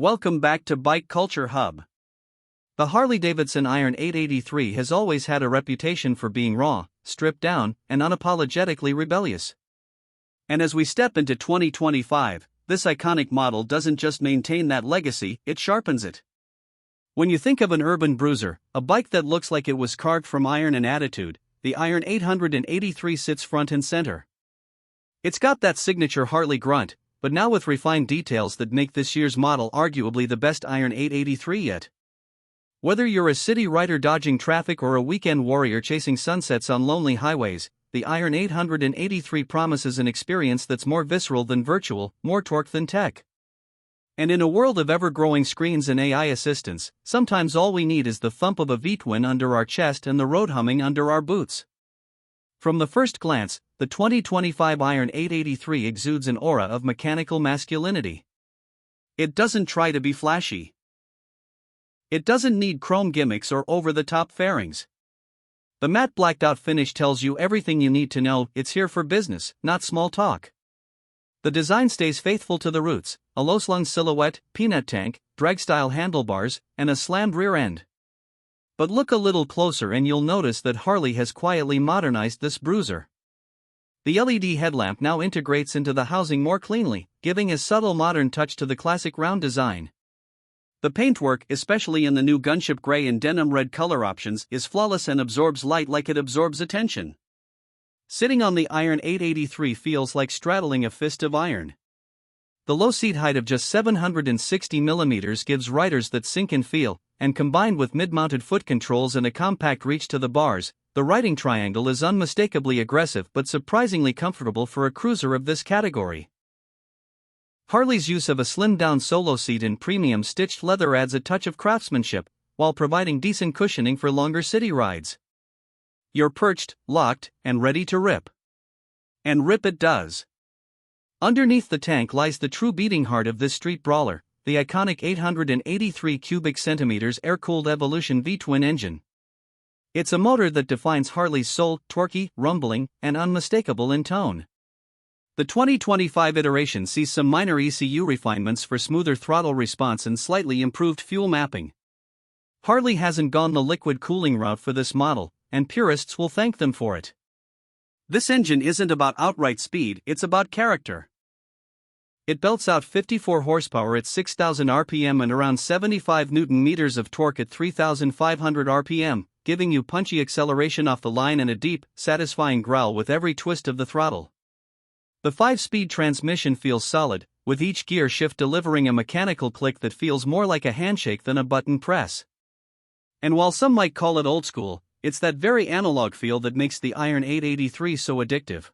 Welcome back to Bike Culture Hub. The Harley-Davidson Iron 883 has always had a reputation for being raw, stripped down, and unapologetically rebellious. And as we step into 2025, this iconic model doesn't just maintain that legacy, it sharpens it. When you think of an urban bruiser, a bike that looks like it was carved from iron and attitude, the Iron 883 sits front and center. It's got that signature Harley grunt, but now with refined details that make this year's model arguably the best Iron 883 yet. Whether you're a city rider dodging traffic or a weekend warrior chasing sunsets on lonely highways, the Iron 883 promises an experience that's more visceral than virtual, more torque than tech. And in a world of ever-growing screens and AI assistance, sometimes all we need is the thump of a V-twin under our chest and the road humming under our boots. From the first glance, the 2025 Iron 883 exudes an aura of mechanical masculinity. It doesn't try to be flashy. It doesn't need chrome gimmicks or over-the-top fairings. The matte blacked-out finish tells you everything you need to know. It's here for business, not small talk. The design stays faithful to the roots: a low-slung silhouette, peanut tank, drag-style handlebars, and a slammed rear end. But look a little closer and you'll notice that Harley has quietly modernized this bruiser. The LED headlamp now integrates into the housing more cleanly, giving a subtle modern touch to the classic round design. The paintwork, especially in the new gunship gray and denim red color options, is flawless and absorbs light like it absorbs attention. Sitting on the Iron 883 feels like straddling a fist of iron. The low seat height of just 760mm gives riders that sink-in feel, and combined with mid-mounted foot controls and a compact reach to the bars, the riding triangle is unmistakably aggressive but surprisingly comfortable for a cruiser of this category. Harley's use of a slimmed-down solo seat in premium stitched leather adds a touch of craftsmanship, while providing decent cushioning for longer city rides. You're perched, locked, and ready to rip. And rip it does. Underneath the tank lies the true beating heart of this street brawler, the iconic 883 cubic centimeters air-cooled Evolution V-twin engine. It's a motor that defines Harley's soul: torquey, rumbling, and unmistakable in tone. The 2025 iteration sees some minor ECU refinements for smoother throttle response and slightly improved fuel mapping. Harley hasn't gone the liquid cooling route for this model, and purists will thank them for it. This engine isn't about outright speed, it's about character. It belts out 54 horsepower at 6,000 RPM and around 75 Nm of torque at 3,500 RPM, giving you punchy acceleration off the line and a deep, satisfying growl with every twist of the throttle. The 5-speed transmission feels solid, with each gear shift delivering a mechanical click that feels more like a handshake than a button press. And while some might call it old school, it's that very analog feel that makes the Iron 883 so addictive.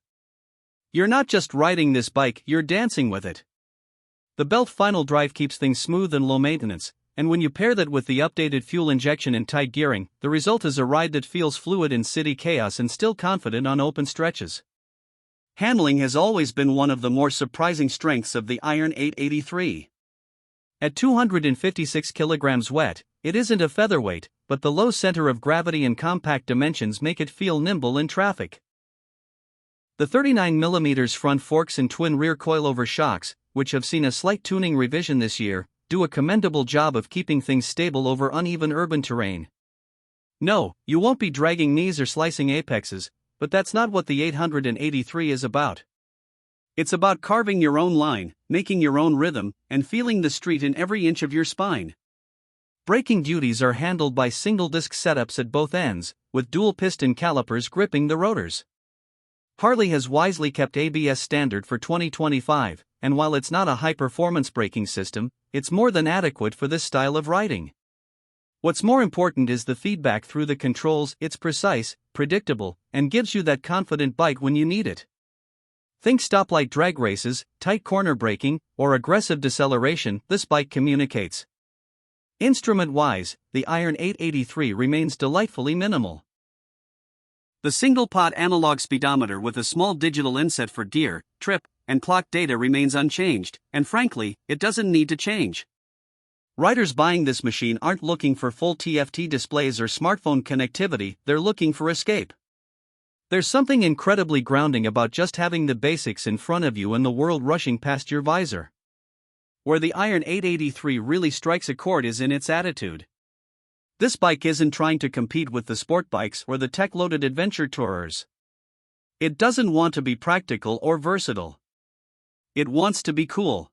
You're not just riding this bike, you're dancing with it. The belt final drive keeps things smooth and low maintenance, and when you pair that with the updated fuel injection and tight gearing, the result is a ride that feels fluid in city chaos and still confident on open stretches. Handling has always been one of the more surprising strengths of the Iron 883. At 256 kilograms wet, it isn't a featherweight, but the low center of gravity and compact dimensions make it feel nimble in traffic. The 39mm front forks and twin rear coilover shocks, which have seen a slight tuning revision this year, do a commendable job of keeping things stable over uneven urban terrain. No, you won't be dragging knees or slicing apexes, but that's not what the 883 is about. It's about carving your own line, making your own rhythm, and feeling the street in every inch of your spine. Braking duties are handled by single-disc setups at both ends, with dual-piston calipers gripping the rotors. Harley has wisely kept ABS standard for 2025, and while it's not a high-performance braking system, it's more than adequate for this style of riding. What's more important is the feedback through the controls. It's precise, predictable, and gives you that confident bite when you need it. Think stoplight drag races, tight corner braking, or aggressive deceleration, this bike communicates. Instrument-wise, the Iron 883 remains delightfully minimal. The single-pot analog speedometer with a small digital inset for gear, trip, and clock data remains unchanged, and frankly, it doesn't need to change. Riders buying this machine aren't looking for full TFT displays or smartphone connectivity, they're looking for escape. There's something incredibly grounding about just having the basics in front of you and the world rushing past your visor. Where the Iron 883 really strikes a chord is in its attitude. This bike isn't trying to compete with the sport bikes or the tech-loaded adventure tourers. It doesn't want to be practical or versatile. It wants to be cool.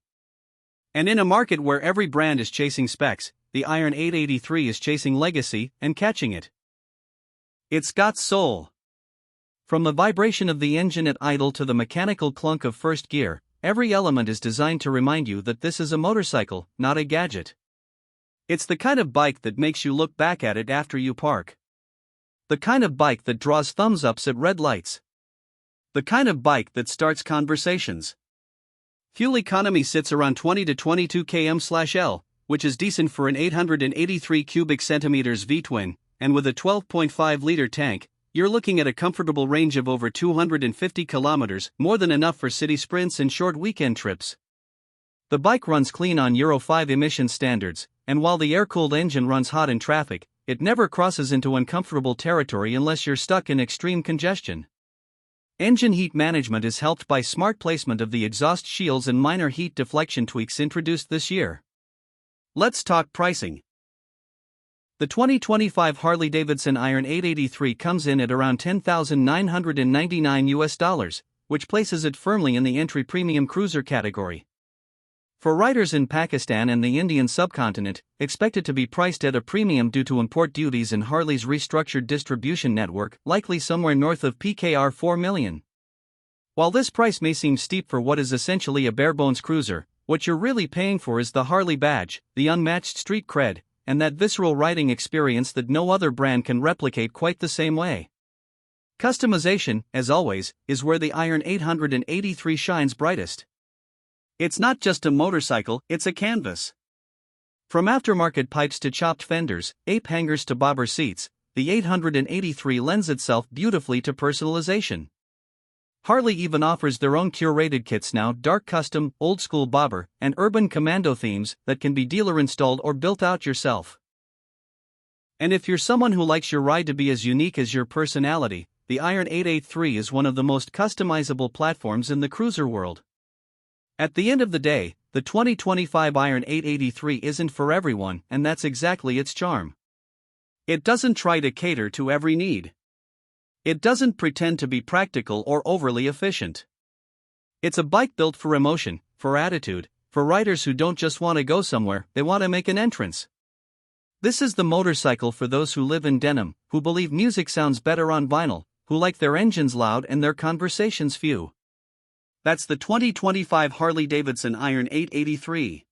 And in a market where every brand is chasing specs, the Iron 883 is chasing legacy and catching it. It's got soul. From the vibration of the engine at idle to the mechanical clunk of first gear, every element is designed to remind you that this is a motorcycle, not a gadget. It's the kind of bike that makes you look back at it after you park. The kind of bike that draws thumbs ups at red lights. The kind of bike that starts conversations. Fuel economy sits around 20 to 22 km/L, which is decent for an 883 cubic centimeters V-twin, and with a 12.5-liter tank, you're looking at a comfortable range of over 250 kilometers, more than enough for city sprints and short weekend trips. The bike runs clean on Euro 5 emission standards, and while the air-cooled engine runs hot in traffic, it never crosses into uncomfortable territory unless you're stuck in extreme congestion. Engine heat management is helped by smart placement of the exhaust shields and minor heat deflection tweaks introduced this year. Let's talk pricing. The 2025 Harley-Davidson Iron 883 comes in at around $10,999, which places it firmly in the entry premium cruiser category. For riders in Pakistan and the Indian subcontinent, expect it to be priced at a premium due to import duties and Harley's restructured distribution network, likely somewhere north of PKR 4 million. While this price may seem steep for what is essentially a bare-bones cruiser, what you're really paying for is the Harley badge, the unmatched street cred, and that visceral riding experience that no other brand can replicate quite the same way. Customization, as always, is where the Iron 883 shines brightest. It's not just a motorcycle, it's a canvas. From aftermarket pipes to chopped fenders, ape hangers to bobber seats, the 883 lends itself beautifully to personalization. Harley even offers their own curated kits now: dark custom, old school bobber, and urban commando themes that can be dealer installed or built out yourself. And if you're someone who likes your ride to be as unique as your personality, the Iron 883 is one of the most customizable platforms in the cruiser world. At the end of the day, the 2025 Iron 883 isn't for everyone, and that's exactly its charm. It doesn't try to cater to every need. It doesn't pretend to be practical or overly efficient. It's a bike built for emotion, for attitude, for riders who don't just want to go somewhere, they want to make an entrance. This is the motorcycle for those who live in denim, who believe music sounds better on vinyl, who like their engines loud and their conversations few. That's the 2025 Harley-Davidson Iron 883.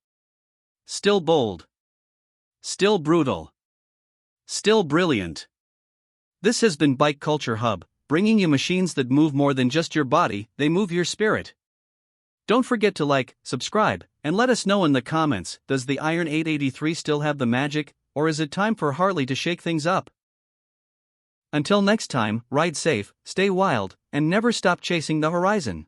Still bold. Still brutal. Still brilliant. This has been Bike Culture Hub, bringing you machines that move more than just your body, they move your spirit. Don't forget to like, subscribe, and let us know in the comments, does the Iron 883 still have the magic, or is it time for Harley to shake things up? Until next time, ride safe, stay wild, and never stop chasing the horizon.